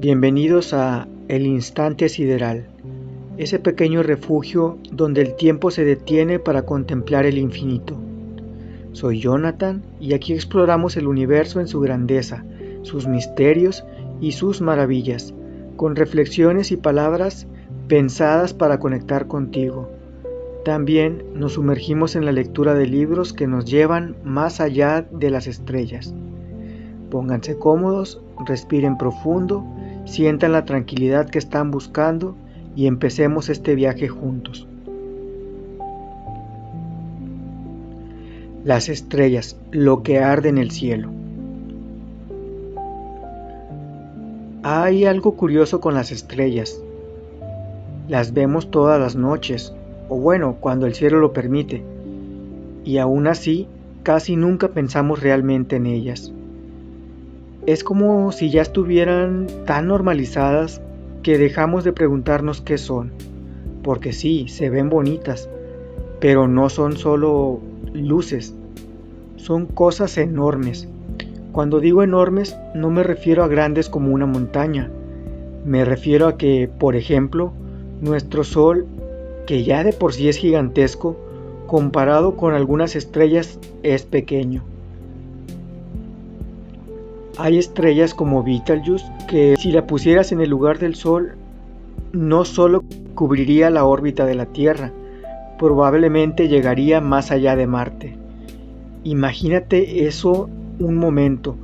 Bienvenidos a El Instante Sideral, ese pequeño refugio donde el tiempo se detiene para contemplar el infinito. Soy Jonathan y aquí exploramos el universo en su grandeza, sus misterios y sus maravillas, con reflexiones y palabras pensadas para conectar contigo. También nos sumergimos en la lectura de libros que nos llevan más allá de las estrellas. Pónganse cómodos, respiren profundo, sientan la tranquilidad que están buscando y empecemos este viaje juntos. Las estrellas, lo que arde en el cielo. Hay algo curioso con las estrellas. Las vemos todas las noches, o bueno, cuando el cielo lo permite, y aún así casi nunca pensamos realmente en ellas. Es como si ya estuvieran tan normalizadas que dejamos de preguntarnos qué son, porque sí, se ven bonitas, pero no son solo luces, son cosas enormes. Cuando digo enormes, no me refiero a grandes como una montaña, me refiero a que, por ejemplo, nuestro Sol, que ya de por sí es gigantesco, comparado con algunas estrellas es pequeño. Hay estrellas como Betelgeuse que si la pusieras en el lugar del Sol, no solo cubriría la órbita de la Tierra, probablemente llegaría más allá de Marte. Imagínate eso un momento,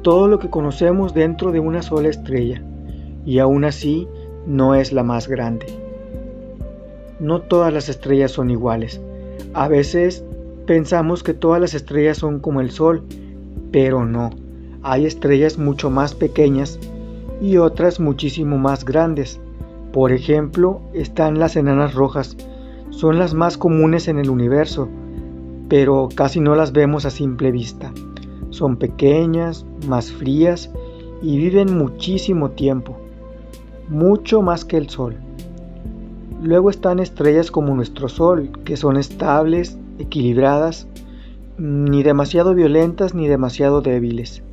todo lo que conocemos dentro de una sola estrella, y aún así no es la más grande. No todas las estrellas son iguales. A veces pensamos que todas las estrellas son como el Sol, pero no. Hay estrellas mucho más pequeñas y otras muchísimo más grandes. Por ejemplo, están las enanas rojas. Son las más comunes en el universo, pero casi no las vemos a simple vista. Son pequeñas, más frías y viven muchísimo tiempo, mucho más que el Sol. Luego están estrellas como nuestro Sol, que son estables, equilibradas, ni demasiado violentas ni demasiado débiles.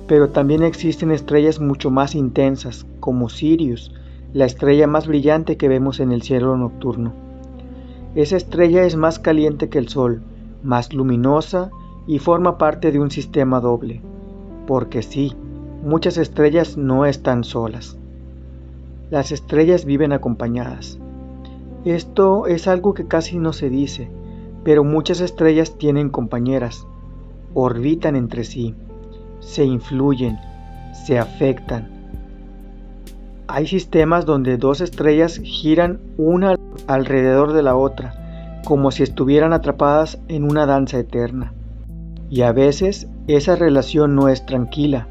Pero también existen estrellas mucho más intensas, como Sirius, la estrella más brillante que vemos en el cielo nocturno. Esa estrella es más caliente que el Sol, más luminosa y forma parte de un sistema doble. Porque sí, muchas estrellas no están solas. Las estrellas viven acompañadas. Esto es algo que casi no se dice, pero muchas estrellas tienen compañeras, orbitan entre sí. Se influyen, se afectan. Hay sistemas donde dos estrellas giran una alrededor de la otra, como si estuvieran atrapadas en una danza eterna. Y a veces esa relación no es tranquila.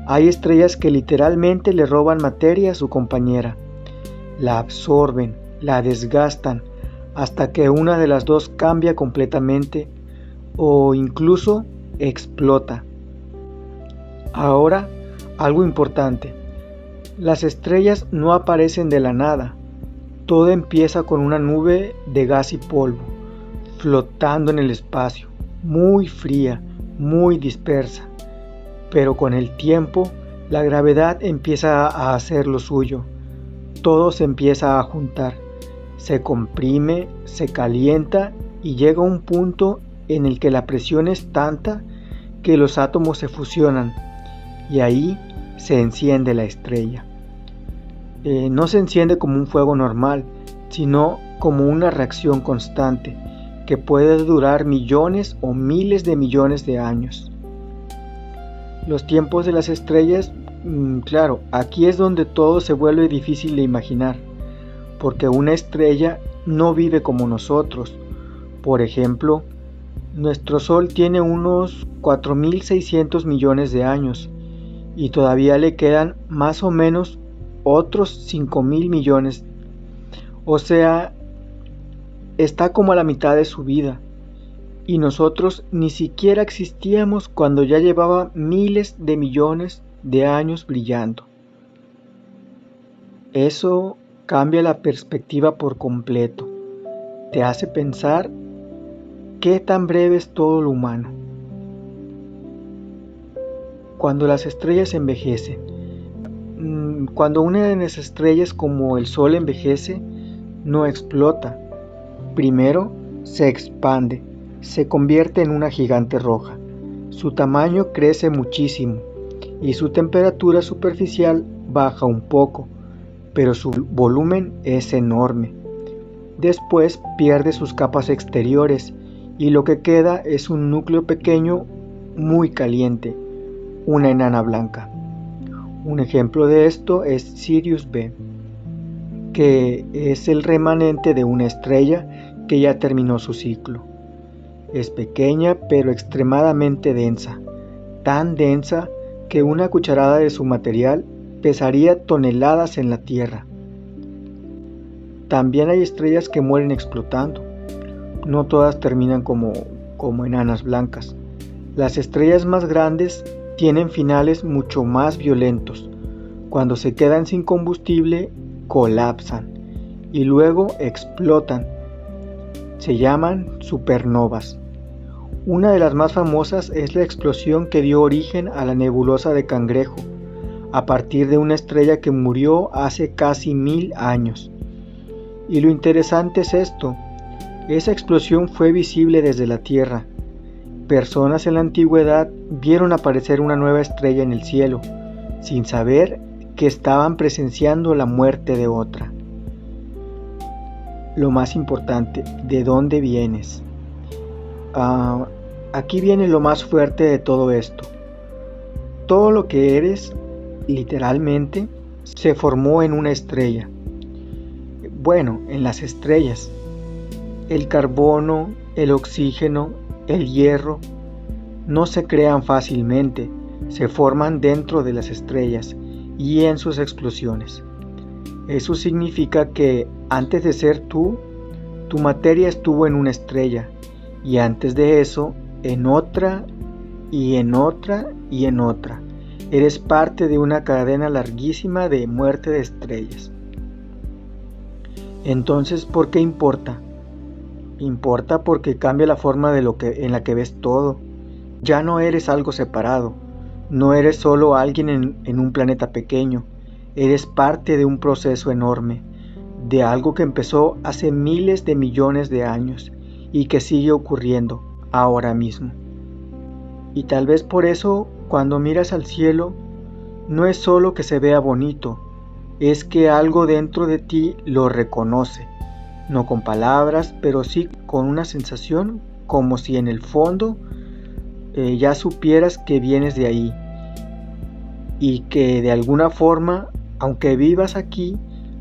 Hay estrellas que literalmente le roban materia a su compañera. La absorben, la desgastan, hasta que una de las dos cambia completamente o incluso explota. Ahora, algo importante. Las estrellas no aparecen de la nada. Todo empieza con una nube de gas y polvo, flotando en el espacio, muy fría, muy dispersa. Pero con el tiempo, la gravedad empieza a hacer lo suyo. Todo se empieza a juntar. Se comprime, se calienta y llega un punto en el que la presión es tanta que los átomos se fusionan. Y ahí se enciende la estrella. No se enciende como un fuego normal, sino como una reacción constante, que puede durar millones o miles de millones de años. Los tiempos de las estrellas, claro, aquí es donde todo se vuelve difícil de imaginar, porque una estrella no vive como nosotros. Por ejemplo, nuestro Sol tiene unos 4.600 millones de años, y todavía le quedan más o menos otros 5.000 millones. O sea, está como a la mitad de su vida. Y nosotros ni siquiera existíamos cuando ya llevaba miles de millones de años brillando. Eso cambia la perspectiva por completo. Te hace pensar qué tan breve es todo lo humano. Cuando las estrellas envejecen, Cuando una de las estrellas como el Sol envejece, no explota. Primero se expande, se convierte en una gigante roja. Su tamaño crece muchísimo y su temperatura superficial baja un poco, pero su volumen es enorme. Después pierde sus capas exteriores y lo que queda es un núcleo pequeño muy caliente, una enana blanca. Un ejemplo de esto es Sirius B, que es el remanente de una estrella que ya terminó su ciclo. Es pequeña pero extremadamente densa, tan densa que una cucharada de su material pesaría toneladas en la Tierra. También hay estrellas que mueren explotando. No todas terminan como enanas blancas. Las estrellas más grandes tienen finales mucho más violentos. Cuando se quedan sin combustible, colapsan y luego explotan. Se llaman supernovas. Una de las más famosas es la explosión que dio origen a la nebulosa de Cangrejo, a partir de una estrella que murió hace casi 1000 años. Y lo interesante es esto: esa explosión fue visible desde la Tierra. Personas en la antigüedad vieron aparecer una nueva estrella en el cielo, sin saber que estaban presenciando la muerte de otra. Lo más importante, ¿de dónde vienes? Aquí viene lo más fuerte de todo esto. Todo lo que eres, literalmente, se formó en una estrella. Bueno, en las estrellas. El carbono, el oxígeno, el hierro, no se crean fácilmente, se forman dentro de las estrellas y en sus explosiones. Eso significa que antes de ser tú, tu materia estuvo en una estrella, y antes de eso, en otra, y en otra, y en otra. Eres parte de una cadena larguísima de muerte de estrellas. Entonces, ¿por qué importa? Importa porque cambia la forma en la que ves todo. Ya no eres algo separado, no eres solo alguien en un planeta pequeño, eres parte de un proceso enorme, de algo que empezó hace miles de millones de años y que sigue ocurriendo ahora mismo. Y tal vez por eso, cuando miras al cielo, no es solo que se vea bonito, es que algo dentro de ti lo reconoce, no con palabras, pero sí con una sensación como si en el fondo ya supieras que vienes de ahí y que de alguna forma, aunque vivas aquí,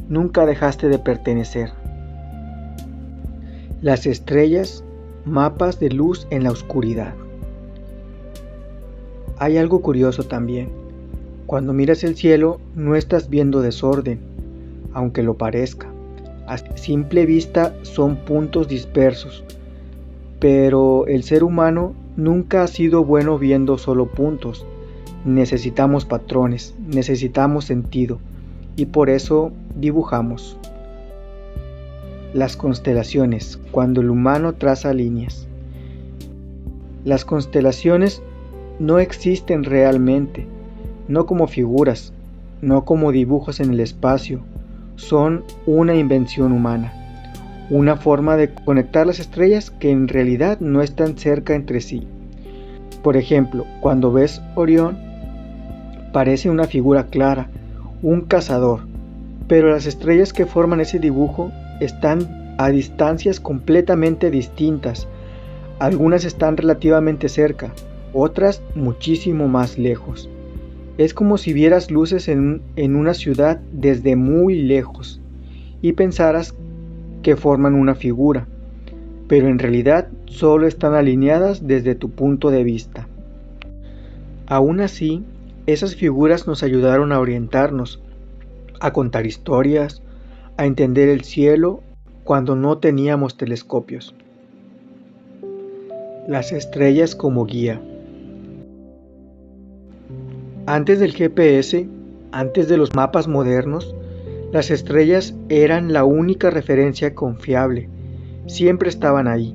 nunca dejaste de pertenecer. Las estrellas, mapas de luz en la oscuridad. Hay algo curioso también. Cuando miras el cielo, no estás viendo desorden, aunque lo parezca. A simple vista son puntos dispersos, pero el ser humano nunca ha sido bueno viendo solo puntos. Necesitamos patrones, necesitamos sentido, y por eso dibujamos. Las constelaciones, cuando el humano traza líneas. Las constelaciones no existen realmente, no como figuras, no como dibujos en el espacio, son una invención humana, una forma de conectar las estrellas que en realidad no están cerca entre sí. Por ejemplo, cuando ves Orión, parece una figura clara, un cazador, pero las estrellas que forman ese dibujo están a distancias completamente distintas. Algunas están relativamente cerca, otras muchísimo más lejos. Es como si vieras luces en una ciudad desde muy lejos y pensaras que forman una figura, pero en realidad solo están alineadas desde tu punto de vista. Aún así, esas figuras nos ayudaron a orientarnos, a contar historias, a entender el cielo cuando no teníamos telescopios. Las estrellas como guía. Antes del GPS, antes de los mapas modernos, las estrellas eran la única referencia confiable. Siempre estaban ahí,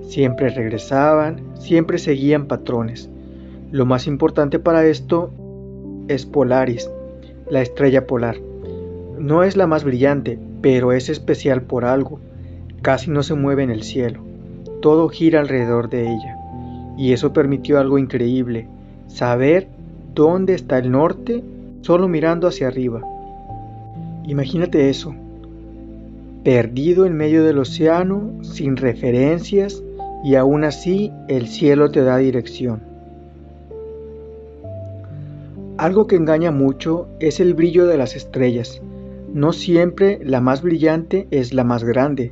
siempre regresaban, siempre seguían patrones. Lo más importante para esto es Polaris, la estrella polar. No es la más brillante, pero es especial por algo. Casi no se mueve en el cielo. Todo gira alrededor de ella. Y eso permitió algo increíble: saber dónde está el norte solo mirando hacia arriba. Imagínate eso, perdido en medio del océano, sin referencias, y aún así el cielo te da dirección. Algo que engaña mucho es el brillo de las estrellas. No siempre la más brillante es la más grande,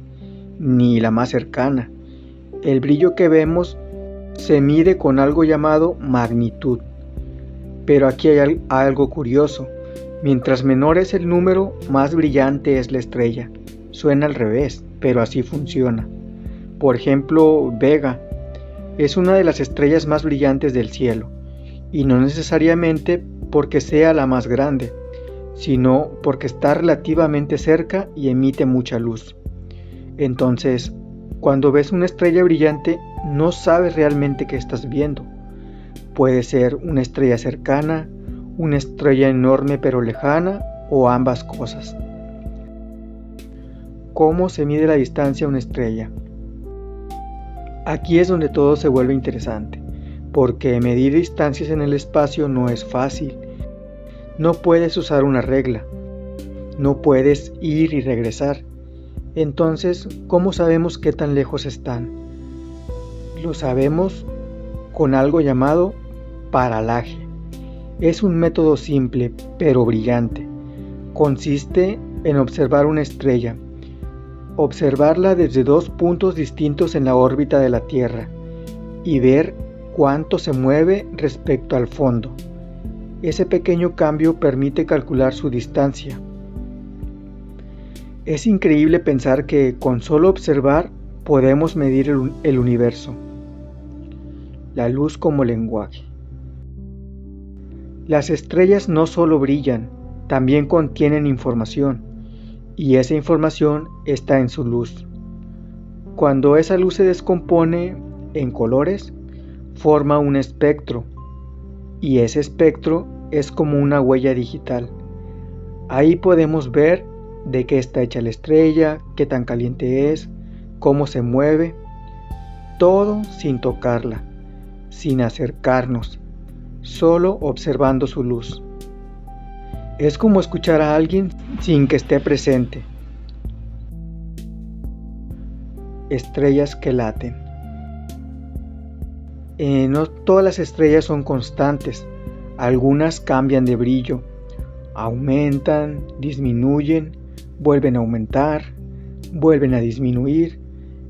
ni la más cercana. El brillo que vemos se mide con algo llamado magnitud. Pero aquí hay algo curioso: mientras menor es el número, más brillante es la estrella. Suena al revés, pero así funciona. Por ejemplo, Vega es una de las estrellas más brillantes del cielo, y no necesariamente porque sea la más grande, sino porque está relativamente cerca y emite mucha luz. Entonces, cuando ves una estrella brillante, no sabes realmente qué estás viendo. Puede ser una estrella cercana, una estrella enorme pero lejana, o ambas cosas. ¿Cómo se mide la distancia a una estrella? Aquí es donde todo se vuelve interesante, porque medir distancias en el espacio no es fácil. No puedes usar una regla, no puedes ir y regresar. Entonces, ¿cómo sabemos qué tan lejos están? Lo sabemos con algo llamado paralaje. Es un método simple, pero brillante. Consiste en observar una estrella, observarla desde dos puntos distintos en la órbita de la Tierra y ver cuánto se mueve respecto al fondo. Ese pequeño cambio permite calcular su distancia. Es increíble pensar que con solo observar podemos medir el universo. La luz como lenguaje. Las estrellas no solo brillan, también contienen información, y esa información está en su luz. Cuando esa luz se descompone en colores, forma un espectro, y ese espectro es como una huella digital. Ahí podemos ver de qué está hecha la estrella, qué tan caliente es, cómo se mueve, todo sin tocarla, sin acercarnos, solo observando su luz. Es como escuchar a alguien sin que esté presente. Estrellas que laten. No todas las estrellas son constantes. Algunas cambian de brillo, aumentan, disminuyen, vuelven a aumentar, vuelven a disminuir,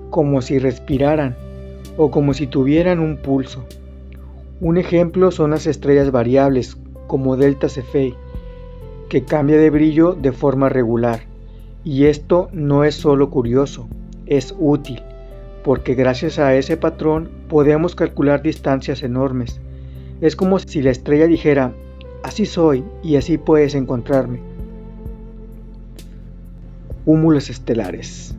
como si respiraran o como si tuvieran un pulso. Un ejemplo son las estrellas variables, como Delta Cephei, que cambia de brillo de forma regular. Y esto no es solo curioso, es útil, porque gracias a ese patrón podemos calcular distancias enormes. Es como si la estrella dijera: así soy y así puedes encontrarme. Cúmulos estelares.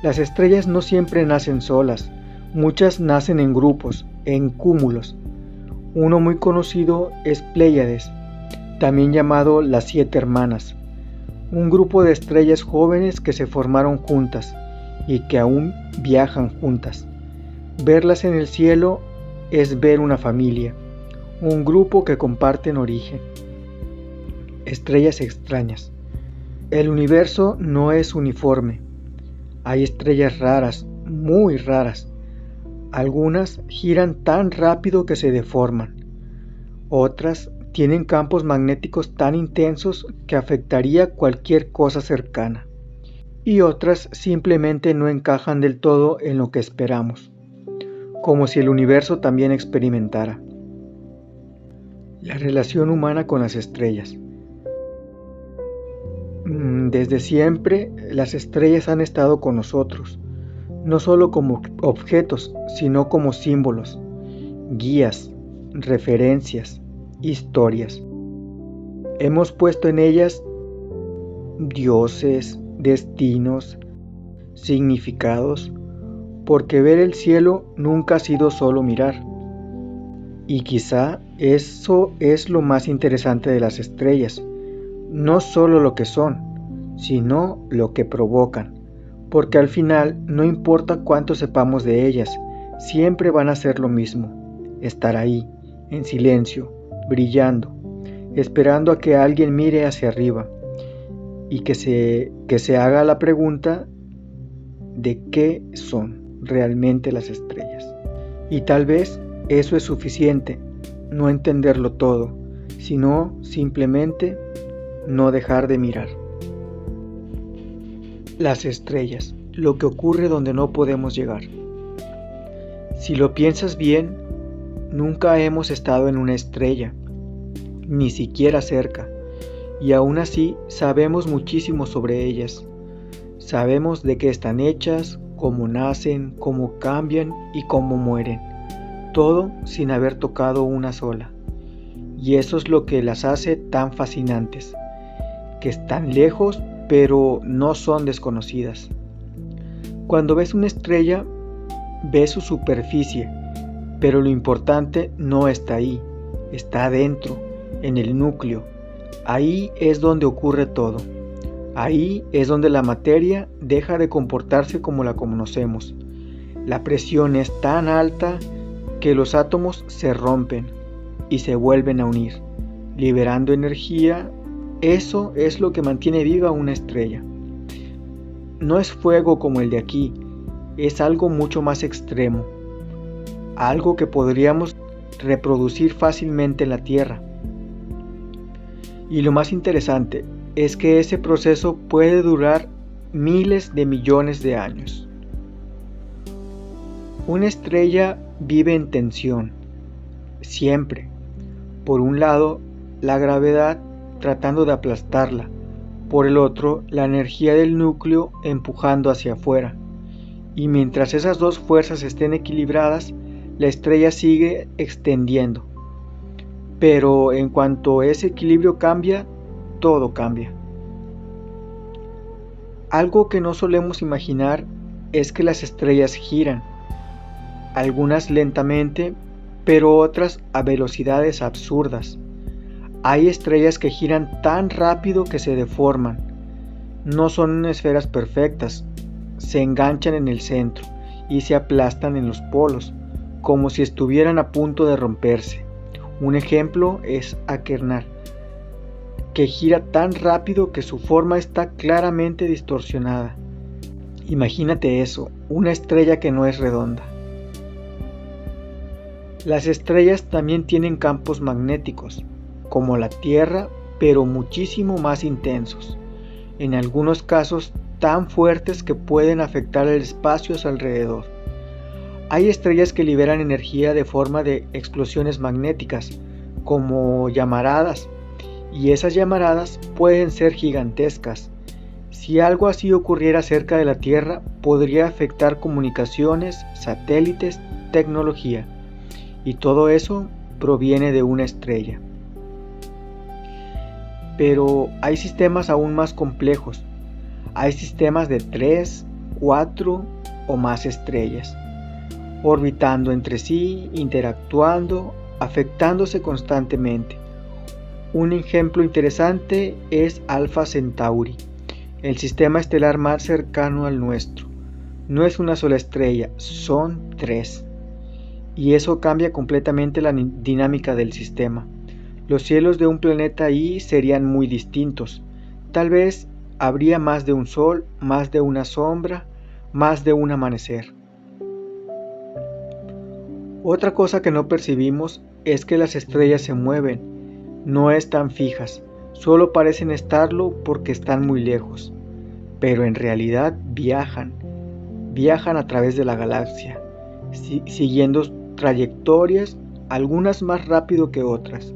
Las estrellas no siempre nacen solas, muchas nacen en grupos, en cúmulos. Uno muy conocido es Pléyades, también llamado las 7 hermanas, un grupo de estrellas jóvenes que se formaron juntas y que aún viajan juntas. Verlas en el cielo es ver una familia, un grupo que comparten origen. Estrellas extrañas. El universo no es uniforme. Hay estrellas raras, muy raras. Algunas giran tan rápido que se deforman. Otras tienen campos magnéticos tan intensos que afectaría cualquier cosa cercana. Y otras simplemente no encajan del todo en lo que esperamos, como si el universo también experimentara. La relación humana con las estrellas. Desde siempre, las estrellas han estado con nosotros, no solo como objetos, sino como símbolos, guías, referencias, historias. Hemos puesto en ellas dioses, destinos, significados, porque ver el cielo nunca ha sido solo mirar. Y quizá eso es lo más interesante de las estrellas, no solo lo que son, sino lo que provocan, porque al final no importa cuánto sepamos de ellas, siempre van a hacer lo mismo, estar ahí, en silencio, brillando, esperando a que alguien mire hacia arriba y que se haga la pregunta de qué son realmente las estrellas. Y tal vez eso es suficiente, no entenderlo todo, sino simplemente no dejar de mirar. Las estrellas, lo que ocurre donde no podemos llegar. Si lo piensas bien, nunca hemos estado en una estrella, ni siquiera cerca, y aún así sabemos muchísimo sobre ellas. Sabemos de qué están hechas, cómo nacen, cómo cambian y cómo mueren. Todo sin haber tocado una sola. Y eso es lo que las hace tan fascinantes, que están lejos pero no son desconocidas. Cuando ves una estrella, ves su superficie, pero lo importante no está ahí, está adentro, en el núcleo. Ahí es donde ocurre todo. Ahí es donde la materia deja de comportarse como la conocemos. La presión es tan alta que los átomos se rompen y se vuelven a unir, liberando energía. Eso es lo que mantiene viva una estrella. No es fuego como el de aquí, es algo mucho más extremo, algo que podríamos reproducir fácilmente en la Tierra. Y lo más interesante es que ese proceso puede durar miles de millones de años. Una estrella vive en tensión, siempre. Por un lado, la gravedad tratando de aplastarla, por el otro, la energía del núcleo empujando hacia afuera. Y mientras esas dos fuerzas estén equilibradas, la estrella sigue extendiendo. Pero en cuanto ese equilibrio cambia, todo cambia. Algo que no solemos imaginar es que las estrellas giran, algunas lentamente, pero otras a velocidades absurdas. Hay estrellas que giran tan rápido que se deforman. No son esferas perfectas, se enganchan en el centro y se aplastan en los polos, como si estuvieran a punto de romperse. Un ejemplo es Achernar, que gira tan rápido que su forma está claramente distorsionada. Imagínate eso, una estrella que no es redonda. Las estrellas también tienen campos magnéticos, como la Tierra, pero muchísimo más intensos. En algunos casos tan fuertes que pueden afectar el espacio a su alrededor. Hay estrellas que liberan energía de forma de explosiones magnéticas, como llamaradas, y esas llamaradas pueden ser gigantescas. Si algo así ocurriera cerca de la Tierra, podría afectar comunicaciones, satélites, tecnología, y todo eso proviene de una estrella. Pero hay sistemas aún más complejos. Hay sistemas de 3, 4 o más estrellas, orbitando entre sí, interactuando, afectándose constantemente. Un ejemplo interesante es Alpha Centauri, el sistema estelar más cercano al nuestro. No es una sola estrella, son 3. Y eso cambia completamente la dinámica del sistema. Los cielos de un planeta ahí serían muy distintos. Tal vez habría más de un sol, más de una sombra, más de un amanecer. Otra cosa que no percibimos es que las estrellas se mueven, no están fijas, solo parecen estarlo porque están muy lejos, pero en realidad viajan a través de la galaxia, siguiendo trayectorias, algunas más rápido que otras,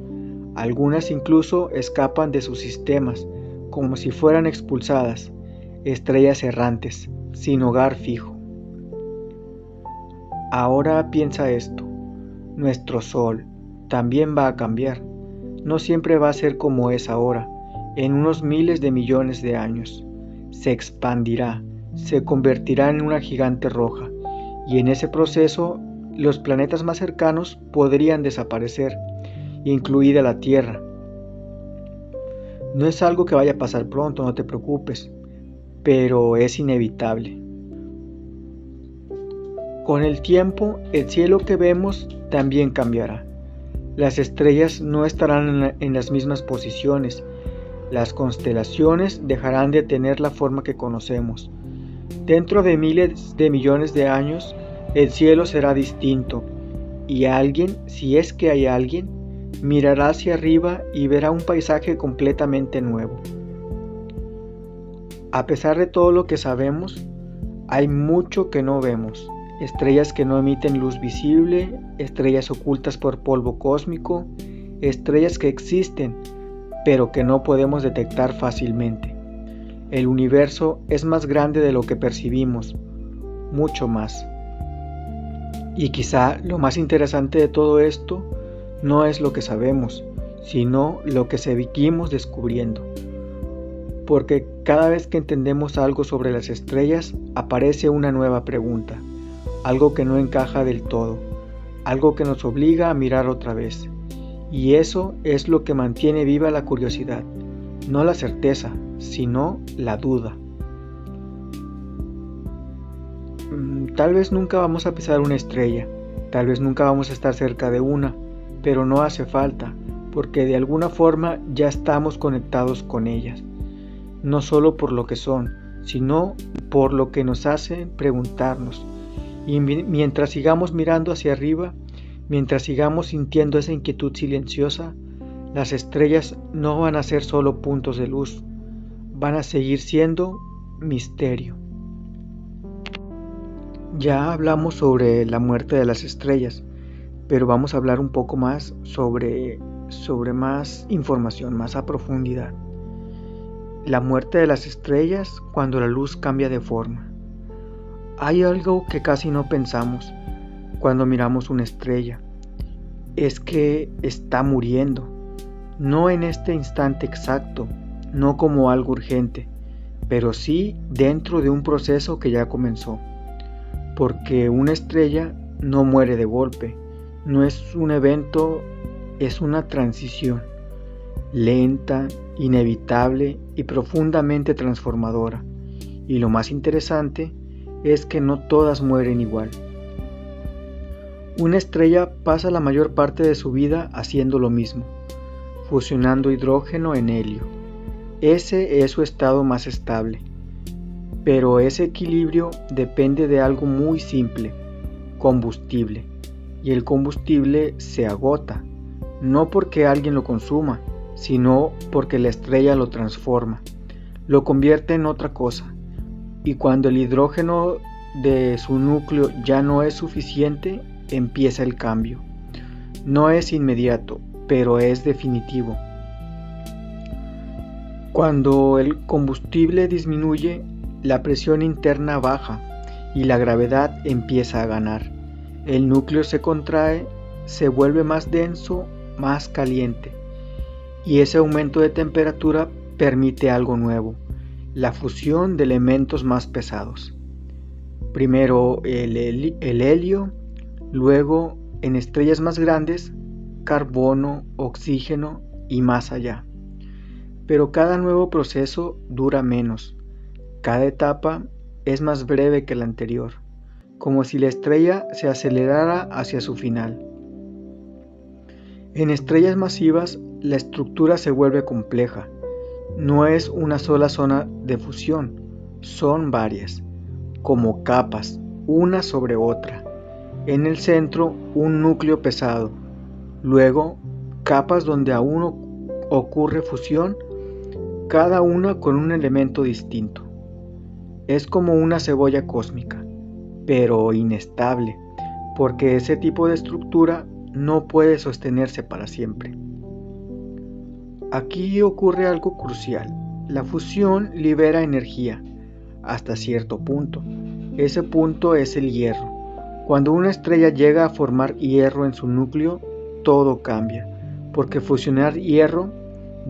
algunas incluso escapan de sus sistemas, como si fueran expulsadas, estrellas errantes, sin hogar fijo. Ahora piensa esto, nuestro Sol también va a cambiar, no siempre va a ser como es ahora, en unos miles de millones de años, se expandirá, se convertirá en una gigante roja, y en ese proceso los planetas más cercanos podrían desaparecer, incluida la Tierra. No es algo que vaya a pasar pronto, no te preocupes, pero es inevitable. Con el tiempo, el cielo que vemos también cambiará. Las estrellas no estarán en las mismas posiciones. Las constelaciones dejarán de tener la forma que conocemos. Dentro de miles de millones de años, el cielo será distinto, y alguien, si es que hay alguien, mirará hacia arriba y verá un paisaje completamente nuevo. A pesar de todo lo que sabemos, hay mucho que no vemos. Estrellas que no emiten luz visible, estrellas ocultas por polvo cósmico, estrellas que existen, pero que no podemos detectar fácilmente. El universo es más grande de lo que percibimos, mucho más. Y quizá lo más interesante de todo esto no es lo que sabemos, sino lo que seguimos descubriendo. Porque cada vez que entendemos algo sobre las estrellas, aparece una nueva pregunta. Algo que no encaja del todo, algo que nos obliga a mirar otra vez. Y eso es lo que mantiene viva la curiosidad, no la certeza, sino la duda. Tal vez nunca vamos a pisar una estrella, tal vez nunca vamos a estar cerca de una, pero no hace falta, porque de alguna forma ya estamos conectados con ellas, no solo por lo que son, sino por lo que nos hacen preguntarnos. Y mientras sigamos mirando hacia arriba, mientras sigamos sintiendo esa inquietud silenciosa, las estrellas no van a ser solo puntos de luz, van a seguir siendo misterio. Ya hablamos sobre la muerte de las estrellas, pero vamos a hablar un poco más sobre más información, más a profundidad. La muerte de las estrellas cuando la luz cambia de forma. Hay algo que casi no pensamos cuando miramos una estrella, es que está muriendo, no en este instante exacto, no como algo urgente, pero sí dentro de un proceso que ya comenzó, porque una estrella no muere de golpe, no es un evento, es una transición, lenta, inevitable y profundamente transformadora, y lo más interesante es que no todas mueren igual. Una estrella pasa la mayor parte de su vida haciendo lo mismo, fusionando hidrógeno en helio. Ese es su estado más estable. Pero ese equilibrio depende de algo muy simple, combustible. Y el combustible se agota, no porque alguien lo consuma, sino porque la estrella lo transforma, lo convierte en otra cosa. Y cuando el hidrógeno de su núcleo ya no es suficiente, empieza el cambio. No es inmediato, pero es definitivo. Cuando el combustible disminuye, la presión interna baja y la gravedad empieza a ganar. El núcleo se contrae, se vuelve más denso, más caliente. Y ese aumento de temperatura permite algo nuevo, la fusión de elementos más pesados. Primero el helio, luego en estrellas más grandes, carbono, oxígeno y más allá. Pero cada nuevo proceso dura menos, cada etapa es más breve que la anterior, como si la estrella se acelerara hacia su final. En estrellas masivas, la estructura se vuelve compleja. No es una sola zona de fusión, son varias, como capas, una sobre otra. En el centro, un núcleo pesado. Luego, capas donde aún ocurre fusión, cada una con un elemento distinto. Es como una cebolla cósmica, pero inestable, porque ese tipo de estructura no puede sostenerse para siempre. Aquí ocurre algo crucial. La fusión libera energía, hasta cierto punto. Ese punto es el hierro. Cuando una estrella llega a formar hierro en su núcleo, todo cambia, porque fusionar hierro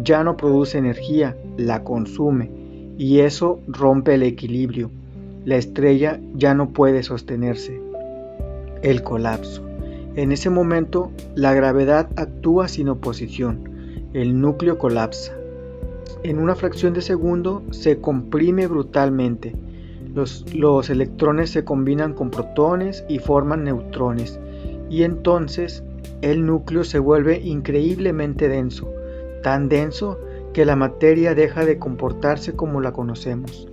ya no produce energía, la consume, y eso rompe el equilibrio. La estrella ya no puede sostenerse. el colapso. En ese momento, la gravedad actúa sin oposición. El núcleo colapsa. En una fracción de segundo se comprime brutalmente. Los electrones se combinan con protones y forman neutrones. Y entonces el núcleo se vuelve increíblemente denso. Tan denso que la materia deja de comportarse como la conocemos.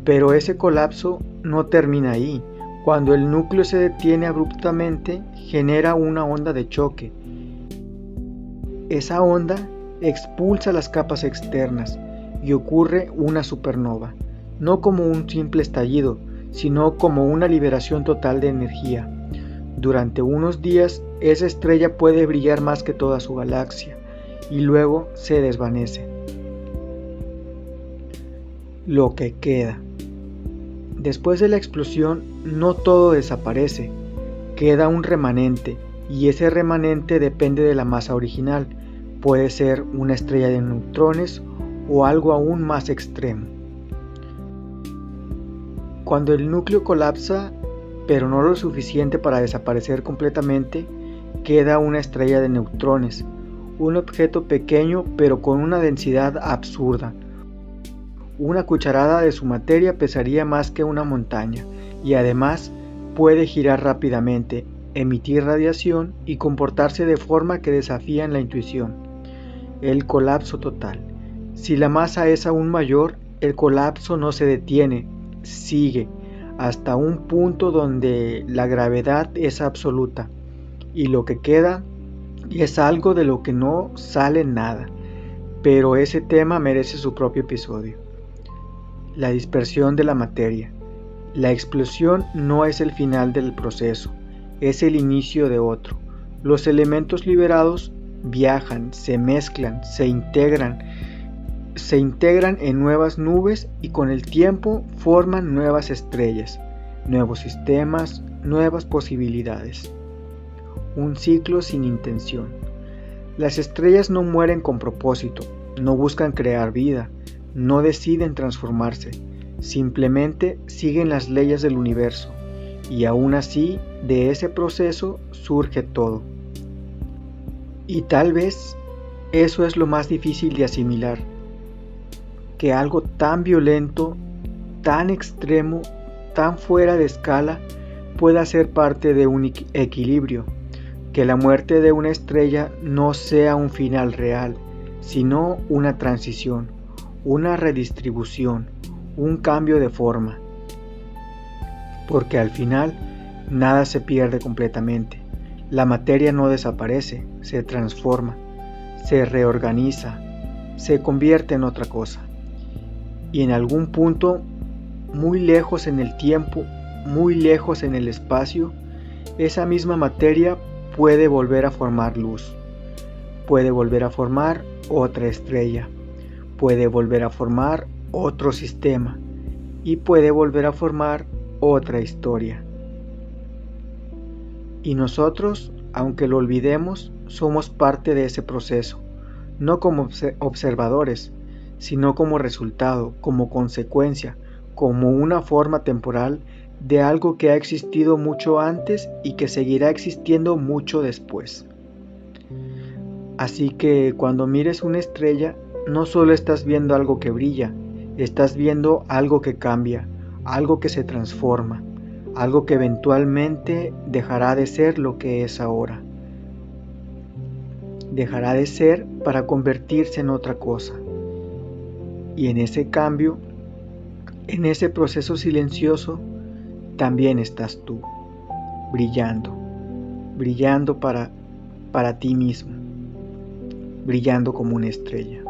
Pero ese colapso no termina ahí. Cuando el núcleo se detiene abruptamente, genera una onda de choque. Esa onda expulsa las capas externas y ocurre una supernova, no como un simple estallido, sino como una liberación total de energía. Durante unos días, esa estrella puede brillar más que toda su galaxia y luego se desvanece. Lo que queda. Después de la explosión, no todo desaparece, queda un remanente, y ese remanente depende de la masa original. Puede ser una estrella de neutrones o algo aún más extremo. Cuando el núcleo colapsa, pero no lo suficiente para desaparecer completamente, queda una estrella de neutrones, un objeto pequeño pero con una densidad absurda. Una cucharada de su materia pesaría más que una montaña y además puede girar rápidamente, emitir radiación y comportarse de forma que desafían la intuición. El colapso total. Si la masa es aún mayor, el colapso no se detiene, sigue hasta un punto donde la gravedad es absoluta y lo que queda es algo de lo que no sale nada, pero ese tema merece su propio episodio. La dispersión de la materia. La explosión no es el final del proceso, es el inicio de otro. Los elementos liberados viajan, se mezclan, se integran en nuevas nubes y con el tiempo forman nuevas estrellas, nuevos sistemas, nuevas posibilidades. Un ciclo sin intención. Las estrellas no mueren con propósito, no buscan crear vida, no deciden transformarse, simplemente siguen las leyes del universo, y aún así de ese proceso surge todo. Y tal vez eso es lo más difícil de asimilar, que algo tan violento, tan extremo, tan fuera de escala pueda ser parte de un equilibrio, que la muerte de una estrella no sea un final real, sino una transición, una redistribución, un cambio de forma. Porque al final nada se pierde completamente. La materia no desaparece, se transforma, se reorganiza, se convierte en otra cosa. Y en algún punto, muy lejos en el tiempo, muy lejos en el espacio, esa misma materia puede volver a formar luz, puede volver a formar otra estrella, puede volver a formar otro sistema y puede volver a formar otra historia. Y nosotros, aunque lo olvidemos, somos parte de ese proceso, no como observadores, sino como resultado, como consecuencia, como una forma temporal de algo que ha existido mucho antes y que seguirá existiendo mucho después. Así que cuando mires una estrella, no solo estás viendo algo que brilla, estás viendo algo que cambia, algo que se transforma, algo que eventualmente dejará de ser lo que es ahora. Dejará de ser para convertirse en otra cosa. Y en ese cambio, en ese proceso silencioso, también estás tú, brillando para ti mismo, brillando como una estrella.